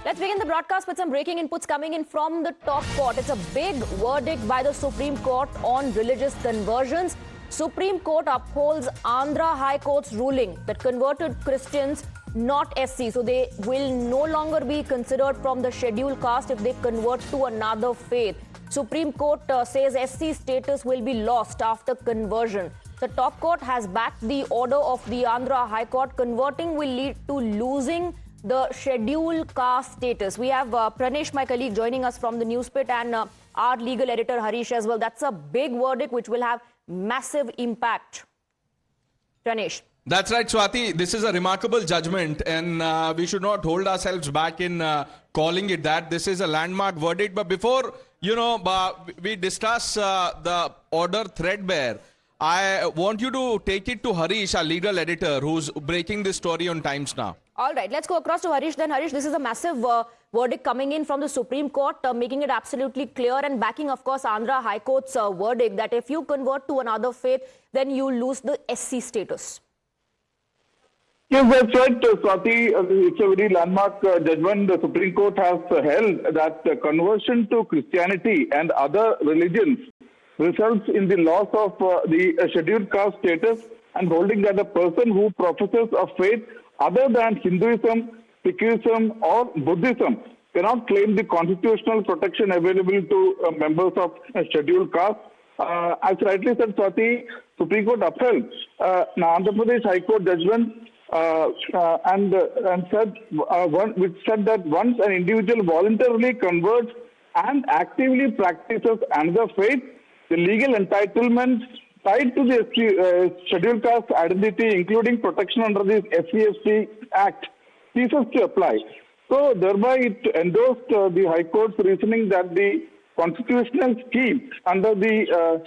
Let's begin the broadcast with some breaking inputs coming in from the top court. It's a big verdict by the Supreme Court on religious conversions. Supreme Court upholds Andhra High Court's ruling that converted Christians, not SC, so they will no longer be considered from the scheduled caste if they convert to another faith. Supreme Court says SC status will be lost after conversion. The top court has backed the order of the Andhra High Court. Converting will lead to losing the scheduled caste status. We have Pranesh, my colleague, joining us from the Newspit, and our legal editor Harish as well. That's a big verdict which will have massive impact. Pranesh. That's right, Swati. This is a remarkable judgment, and we should not hold ourselves back in calling it that. This is a landmark verdict. But before, we discuss the order threadbare, I want you to take it to Harish, our legal editor, who's breaking this story on Times Now. All right, let's go across to Harish. Then, Harish, this is a massive verdict coming in from the Supreme Court, making it absolutely clear and backing, of course, Andhra High Court's verdict that if you convert to another faith, then you lose the SC status. Yes, that's right, Swati. It's a very landmark judgment. The Supreme Court has held that conversion to Christianity and other religions results in the loss of the scheduled caste status, and holding that a person who professes a faith other than Hinduism, Sikhism or Buddhism cannot claim the constitutional protection available to members of a scheduled caste. As rightly said, Swati, Supreme Court upheld Andhra Pradesh High Court judgment and said which said that once an individual voluntarily converts and actively practices another faith, the legal entitlements tied to the scheduled caste identity, including protection under the SC/ST Act, ceases to apply. So thereby it endorsed the High Court's reasoning that the constitutional scheme under the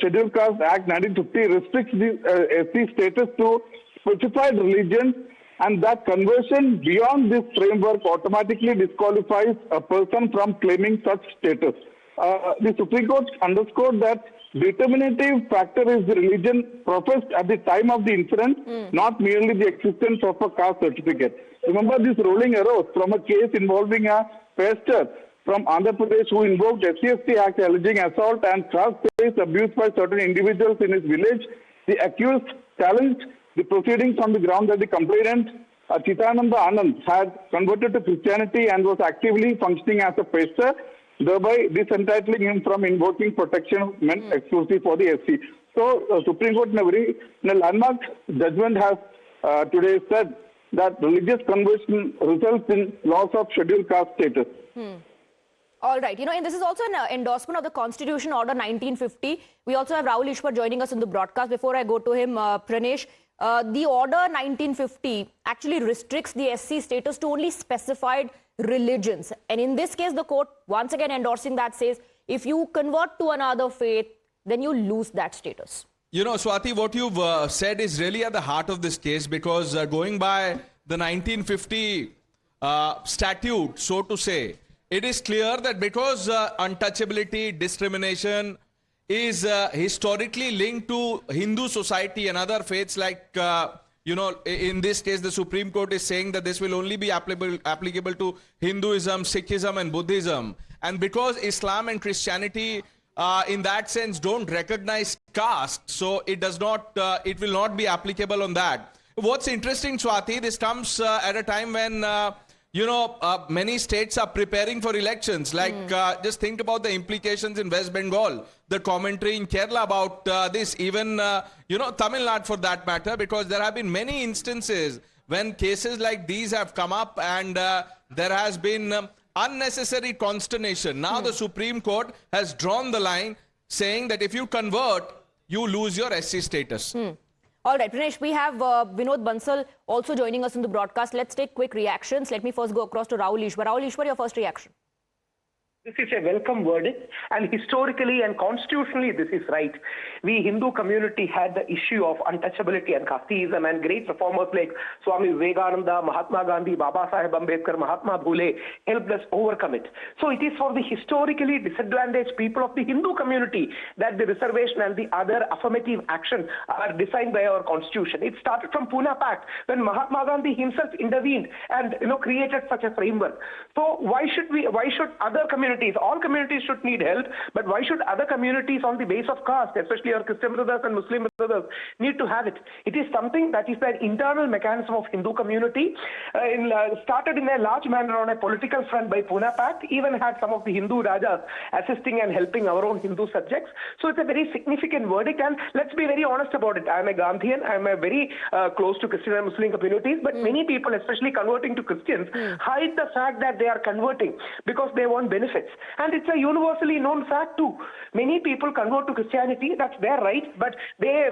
Scheduled Caste Act 1950 restricts the SC status to specified religions, and that conversion beyond this framework automatically disqualifies a person from claiming such status. The Supreme Court underscored that determinative factor is the religion professed at the time of the incident, not merely the existence of a caste certificate. Remember, this ruling arose from a case involving a pastor from Andhra Pradesh who invoked SC/ST Act alleging assault and caste-based abuse by certain individuals in his village. The accused challenged the proceedings on the ground that the complainant, Chitananda Anand, had converted to Christianity and was actively functioning as a pastor, thereby disentitling him from invoking protection meant exclusive for the SC. So, Supreme Court in a landmark judgment has today said that religious conversion results in loss of scheduled caste status. All right. And this is also an endorsement of the Constitution Order 1950. We also have Rahul Ishwar joining us in the broadcast. Before I go to him, Pranesh, the Order 1950 actually restricts the SC status to only specified religions. And in this case, the court, once again endorsing that, says if you convert to another faith, then you lose that status. Swati, what you've said is really at the heart of this case, because going by the 1950 statute, so to say, it is clear that because untouchability, discrimination is historically linked to Hindu society and other faiths like, in this case, the Supreme Court is saying that this will only be applicable to Hinduism, Sikhism and Buddhism. And because Islam and Christianity in that sense don't recognize caste, so it does not, it will not be applicable on that. What's interesting, Swati, this comes at a time when many states are preparing for elections. Like, just think about the implications in West Bengal, the commentary in Kerala about this, even, Tamil Nadu for that matter, because there have been many instances when cases like these have come up and there has been unnecessary consternation. Now the Supreme Court has drawn the line saying that if you convert, you lose your SC status. All right, Pranesh, we have Vinod Bansal also joining us in the broadcast. Let's take quick reactions. Let me first go across to Rahul Ishwar. Rahul Ishwar, your first reaction. This is a welcome verdict, and historically and constitutionally this is right. We Hindu community had the issue of untouchability and casteism, and great reformers like Swami Vivekananda, Mahatma Gandhi, Baba Saheb Ambedkar, Mahatma Phule helped us overcome it. So it is for the historically disadvantaged people of the Hindu community that the reservation and the other affirmative action are defined by our constitution. It started from Pune Pact when Mahatma Gandhi himself intervened and created such a framework. So why should other communities, all communities should need help, but why should other communities on the base of caste, especially our Christian brothers and Muslim brothers, need to have it? It is something that is an internal mechanism of Hindu community, started in a large manner on a political front by Pune Pact, even had some of the Hindu Rajas assisting and helping our own Hindu subjects. So it's a very significant verdict, and let's be very honest about it. I'm a Gandhian, I'm a very close to Christian and Muslim communities, but many people, especially converting to Christians, hide the fact that they are converting because they want benefits. And it's a universally known fact too. Many people convert to Christianity, that's their right, but they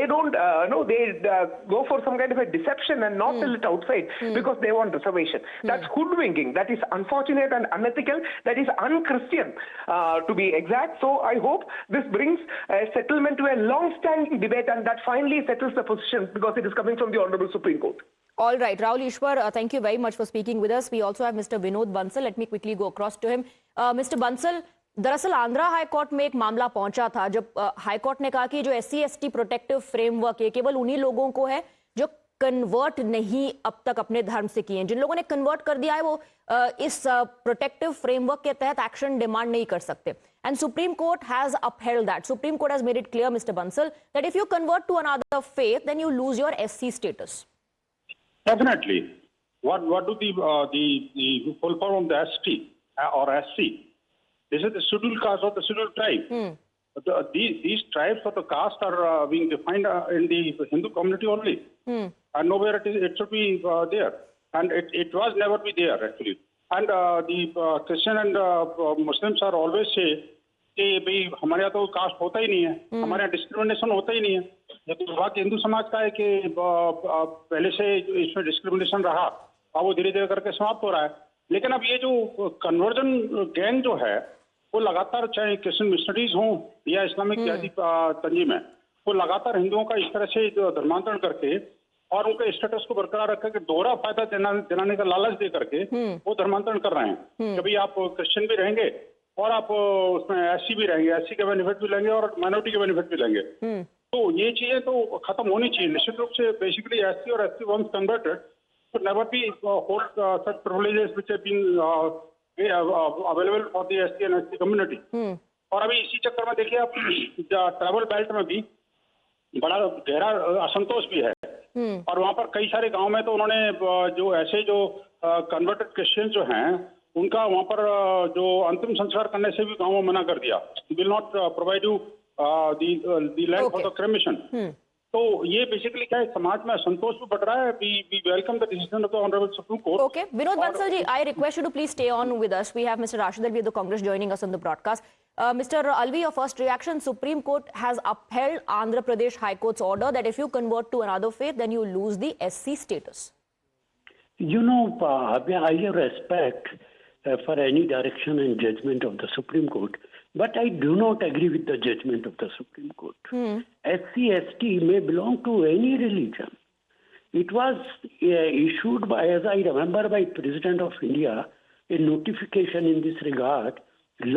don't go for some kind of a deception and not tell it outside because they want reservation. That's hoodwinking. That is unfortunate and unethical. That is un-Christian, to be exact. So I hope this brings a settlement to a long-standing debate, and that finally settles the position because it is coming from the Honorable Supreme Court. All right, Rahul Ishwar, thank you very much for speaking with us. We also have Mr. Vinod Bansal. Let me quickly go across to him. Mr. Bansal, दरअसल Andhra high court में एक मामला पहुंचा था जब high court ने कहा कि जो SC/ST प्रोटेक्टिव फ्रेमवर्क है केवल उन्हीं लोगों को है जो कन्वर्ट नहीं अब तक अपने धर्म से किए हैं। जिन लोगों ने कन्वर्ट कर दिया है वो इस प्रोटेक्टिव फ्रेमवर्क के तहत एक्शन डिमांड नहीं कर सकते। And Supreme Court has upheld that. Supreme Court has made it clear, Mr. Bansal, that if you convert to another faith, then you lose your SC status. Definitely. What do the full form of the ST or SC? This is the scheduled caste or the scheduled tribe. These tribes or the caste are being defined in the Hindu community only, and nowhere it should be there, and it was never be there actually. And the Christian and Muslims are always say कि भाई हमारे यहाँ तो cast होता ही नहीं है, हमारे यहाँ डिस्क्रिमिनेशन होता ही नहीं है। ये तो बात हिंदू समाज का है कि पहले से इसमें डिस्क्रिमिनेशन रहा, अब वो धीरे धीरे करके समाप्त हो रहा है। लेकिन अब ये जो कन्वर्जन गैंग जो है वो लगातार, चाहे क्रिश्चियन मिशनरीज हों या इस्लामिक जिहादी तंजीम है, वो लगातार हिंदुओं का इस तरह से धर्मांतरण करके और उनके स्टेटस को बरकरार रखकर के दोहरा फायदा दिलाने का लालच दे करके वो धर्मांतरण कर रहे हैं। कभी आप क्रिश्चियन भी रहेंगे और आप उसमें SC भी रहेंगे, SC के बेनिफिट भी लेंगे और माइनॉरिटी के बेनिफिट भी लेंगे। तो ये चीजें तो खत्म होनी चाहिए निश्चित रूप से। बेसिकली SC और SC once converted should never be hold such privileges which have been available for the SC and SC community. और अभी इसी चक्कर में देखिए आप ट्रैवल बेल्ट में भी बड़ा गहरा असंतोष भी है, और वहाँ पर कई सारे गांव में तो उन्होंने जो ऐसे जो कन्वर्टेड क्रिश्चियन जो हैं उनका वहाँ पर जो अंतिम संस्कार करने से भी गांवों मना कर दिया, will not provide you the land for the cremation. तो ये बेसिकली क्या है, समाज में असंतोष भी बढ़ रहा है। We welcome the decision of the honourable supreme court. Okay, Vinod Bansal ji, I request you to please stay on with us. We have Mr. Rashid Alvi of the Congress joining us on the broadcast. Mr. Alvi, your first reaction: Supreme Court has upheld Andhra Pradesh High Court's order that if you convert to another faith, then you lose the SC status. You know, I have respect for any direction and judgment of the Supreme Court, but I do not agree with the judgment of the Supreme Court. SC/ST may belong to any religion. It was issued by, as I remember, by President of India, a notification in this regard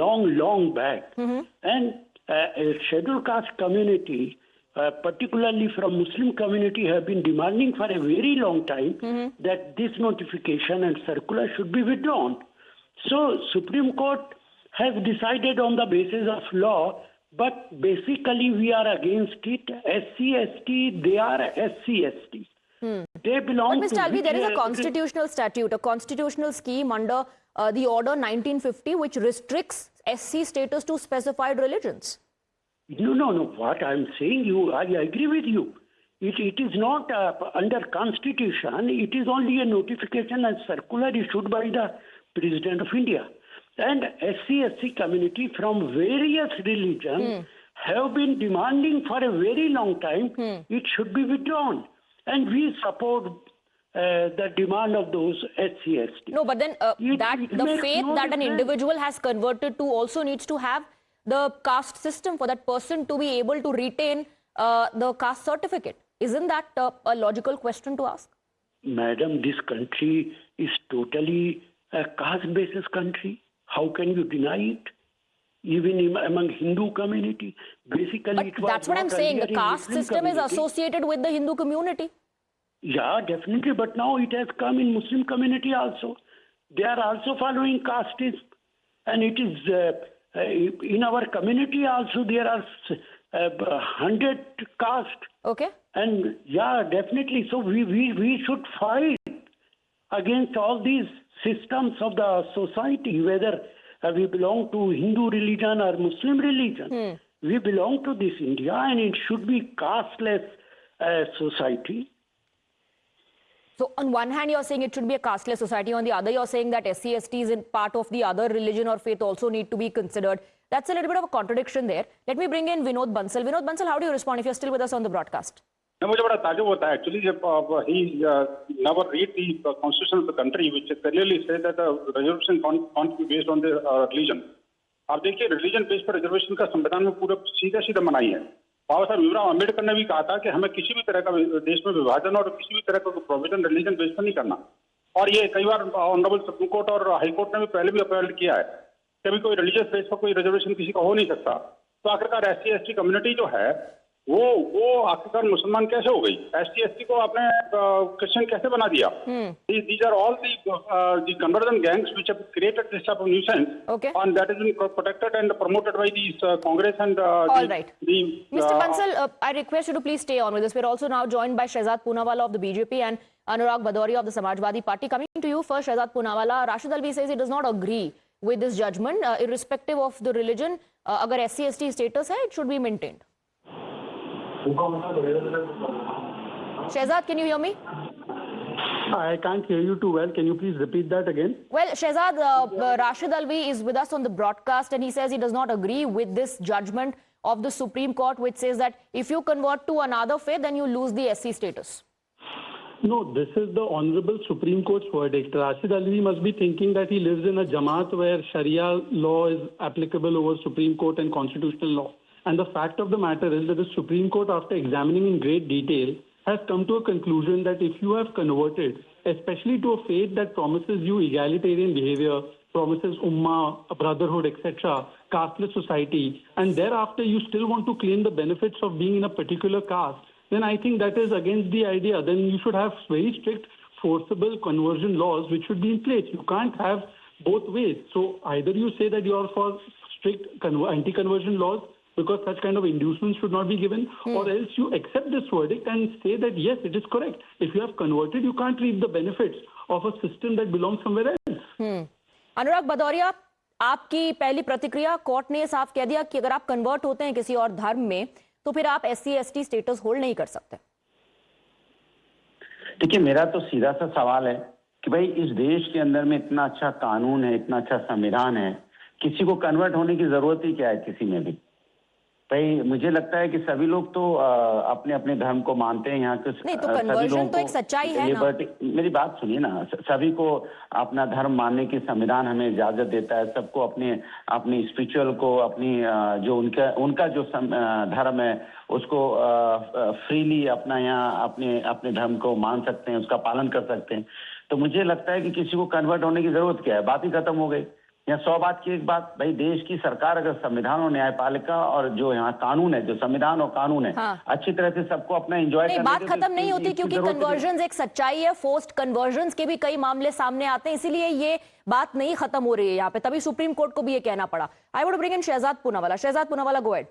long back. And a scheduled caste community, particularly from Muslim community, have been demanding for a very long time that this notification and circular should be withdrawn. So Supreme Court has decided on the basis of law, but basically we are against it. SC/ST, they are SC/ST. They belong But Mr. Alvi, there is a constitutional statute, a constitutional scheme under the Order 1950, which restricts SC status to specified religions. No. What I'm saying, I agree with you. It is not under Constitution. It is only a notification and circular issued by the President of India. And SC/ST community from various religions have been demanding for a very long time it should be withdrawn. And we support the demand of those SC/ST. No, but then It the makes faith no that an difference. individual has converted to also needs to have the caste system for that person to be able to retain the caste certificate. Isn't that a logical question to ask? Madam, this country is totally a caste-basis country. How can you deny it? Even among Hindu community, basically But it was that's what I'm not saying. The earlier in caste Muslim system is community. associated with the Hindu community. Yeah, definitely. But now it has come in Muslim community also. They are also following casteism. And it is in our community also there are 100 caste. Okay. And yeah, definitely. So we should fight against all these systems of the society, whether we belong to Hindu religion or Muslim religion. We belong to this India and it should be casteless society. So on one hand, you're saying it should be a casteless society. On the other, you're saying that SC/STs in part of the other religion or faith also need to be considered. That's a little bit of a contradiction there. Let me bring in Vinod Bansal. Vinod Bansal, how do you respond if you're still with us on the broadcast? मुझे बड़ा ताजुब होता है actually जब he never read the constitution of the country which clearly says that the reservation can't be based on the religion. आप देखिए religion base पर reservation का संविधान में पूरा सीधा सीधा मनाही है. बाबा साहब भीमराव अम्बेडकर ने भी कहा था कि हमें किसी भी तरह का देश में विभाजन और किसी भी तरह का प्रोविजन रिलीजन बेस पर नहीं करना. और ये कई बार ऑनरेबल सुप्रीम कोर्ट और हाई कोर्ट ने भी पहले भी अपील किया है कि अभी कोई रिलीजियस बेस पर कोई रिजर्वेशन किसी का हो नहीं सकता. तो आखिरकार SC/ST कम्युनिटी जो है वो आखिरकार मुसलमान कैसे हो गई? SC/ST को आपने क्रिश्चियन कैसे बना दिया? These are all the conversion gangs which have created this type of nuisance. Okay. And that has been protected and promoted by these Congress and All right. Mr. Bansal, I request you to please stay on with us. We're also now joined by Shehzad Poonawala of the BJP and Anurag Bhadoria of the Samajwadi Party. Coming to you first, Shehzad Poonawala, Rashid Alvi says he does not agree with this judgment. Irrespective of the religion, agar SC/ST status hai, it should be maintained. Shehzad, can you hear me? I can't hear you too well. Can you please repeat that again? Well, Shehzad, Rashid Alvi is with us on the broadcast and he says he does not agree with this judgment of the Supreme Court which says that if you convert to another faith, then you lose the SC status. No, this is the Honorable Supreme Court's verdict. Rashid Alvi must be thinking that he lives in a Jamaat where Sharia law is applicable over Supreme Court and constitutional law. And the fact of the matter is that the Supreme Court, after examining in great detail, has come to a conclusion that if you have converted, especially to a faith that promises you egalitarian behavior, promises ummah, brotherhood, etc., casteless society, and thereafter you still want to claim the benefits of being in a particular caste, then I think that is against the idea. Then you should have very strict, forcible conversion laws which should be in place. You can't have both ways. So either you say that you are for strict anti-conversion laws, because such kind of inducements should not be given, or else you accept this verdict and say that yes, it is correct. If you have converted, you can't reap the benefits of a system that belongs somewhere else. अनुराग भदौरिया, आपकी पहली प्रतिक्रिया, court ने साफ कह दिया कि अगर आप कन्वर्ट होते हैं किसी और धर्म में तो फिर आप SC/ST स्टेटस होल्ड नहीं कर सकते. देखिए, मेरा तो सीधा सा सवाल है कि भाई इस देश के अंदर में इतना अच्छा कानून है, इतना अच्छा संविधान है, किसी को कन्वर्ट होने की जरूरत ही क्या है किसी में भी? भाई मुझे लगता है कि सभी लोग तो अपने अपने धर्म को मानते हैं. यहाँ के नहीं तो कन्वर्जन तो एक सच्चाई है ना. मेरी बात सुनिए ना, सभी को अपना धर्म मानने की संविधान हमें इजाजत देता है. सबको अपनी स्पिरिचुअल को, अपनी जो उनका जो धर्म है उसको फ्रीली अपना यहाँ अपने धर्म को मान सकते हैं, उसका पालन कर सकते हैं. तो मुझे लगता है कि किसी को कन्वर्ट होने की जरूरत क्या है? बात ही खत्म हो गई. यहाँ 100 बात की एक बात, भाई देश की सरकार अगर संविधान और न्यायपालिका और जो यहाँ कानून है, जो संविधान और कानून है, अच्छी तरह से सबको अपना एंजॉय करने बात खत्म नहीं होती क्योंकि कन्वर्जन एक सच्चाई है. फोर्स्ड कन्वर्जन के भी कई मामले सामने आते हैं, इसीलिए ये बात नहीं खत्म हो रही है यहाँ पे. तभी सुप्रीम कोर्ट को भी ये कहना पड़ा. I would bring in Shehzad Poonawalla. Shehzad Poonawalla, go ahead.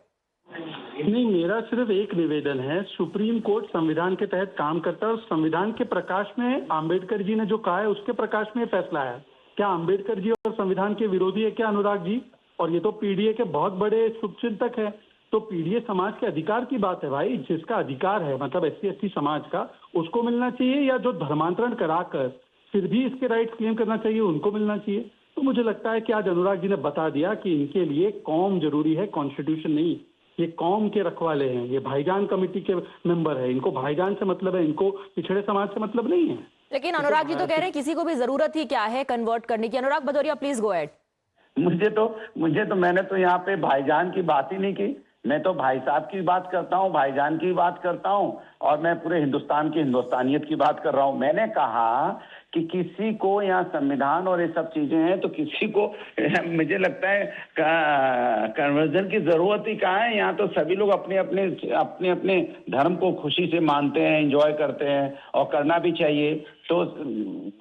नहीं, मेरा सिर्फ एक निवेदन है. सुप्रीम कोर्ट संविधान के तहत काम करता है और संविधान के प्रकाश में आम्बेडकर जी ने जो कहा है उसके प्रकाश में फैसला है. क्या आम्बेडकर जी और संविधान के विरोधी है क्या अनुराग जी? और ये तो पीडीए के बहुत बड़े शुभचिंतक है. तो पीडीए समाज के अधिकार की बात है भाई. जिसका अधिकार है, मतलब SC/ST समाज का, उसको मिलना चाहिए, या जो धर्मांतरण कराकर फिर भी इसके राइट्स क्लेम करना चाहिए उनको मिलना चाहिए. तो मुझे लगता है कि आज अनुराग जी ने बता दिया कि इनके लिए कौम जरूरी है, कॉन्स्टिट्यूशन नहीं. ये कौम के रखवाले हैं, ये भाईजान कमेटी के मेंबर है, इनको भाईजान से मतलब है, इनको पिछड़े समाज से मतलब नहीं है. लेकिन अनुराग जी तो कह रहे हैं किसी को भी जरूरत ही क्या है कन्वर्ट करने की। अनुराग भदौरिया, प्लीज गो अहेड। मुझे तो मैंने तो यहाँ पे भाईजान की बात ही नहीं की। मैं तो भाई साहब की बात करता हूँ, भाईजान की बात करता हूँ, और मैं पूरे हिंदुस्तान की हिंदुस्तानियत की बात कर रहा हूँ। मैंने कहा कि किसी को यहाँ संविधान और ये सब चीजें हैं तो किसी को मुझे लगता है कन्वर्जन की जरूरत ही कहाँ है। यहाँ तो सभी लोग अपने अपने धर्म को खुशी से मानते हैं, एंजॉय करते हैं, और करना भी चाहिए। तो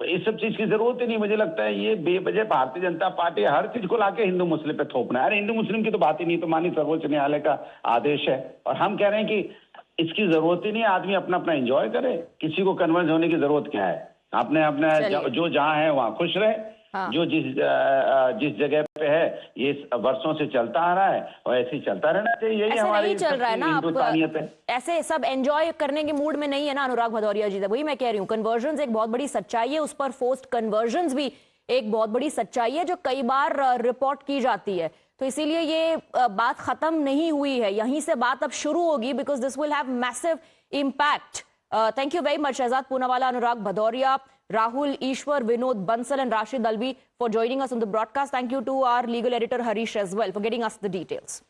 इस सब चीज की जरूरत ही नहीं। मुझे लगता है ये बेवजह भारतीय जनता पार्टी हर चीज को लाके हिंदू मुस्लिम पे थोपना है। अरे हिंदू मुस्लिम की तो बात ही नहीं, तो मानी सर्वोच्च न्यायालय का आदेश है, और हम कह रहे हैं कि इसकी जरूरत ही नहीं। आदमी अपना अपना एंजॉय करे, किसी को कन्वर्ज होने की जरूरत क्या है। अपने अपने जो जहाँ है वहाँ खुश रहे। हाँ। जो जिस जगह पे है ये वर्षों से चलता आ रहा है, और ऐसे ही चलता रहना चाहिए। यही हमारी चल रहा है ना, हिंदुस्तानियत है। ऐसे सब एंजॉय करने के मूड में नहीं है ना अनुराग भदौरिया जी। वही मैं कह रही हूँ, कन्वर्जन एक बहुत बड़ी सच्चाई है, उस पर फोर्स्ड कन्वर्जन भी एक बहुत बड़ी सच्चाई है जो कई बार रिपोर्ट की जाती है। तो इसीलिए ये बात खत्म नहीं हुई है, यहीं से बात अब शुरू होगी, because this will have massive impact. Thank you very much, Shehzad Poonawalla, Anurag Bhadoria, Rahul, Ishwar, Vinod Bansal and Rashid Alvi for joining us on the broadcast. Thank you to our legal editor Harish as well for getting us the details.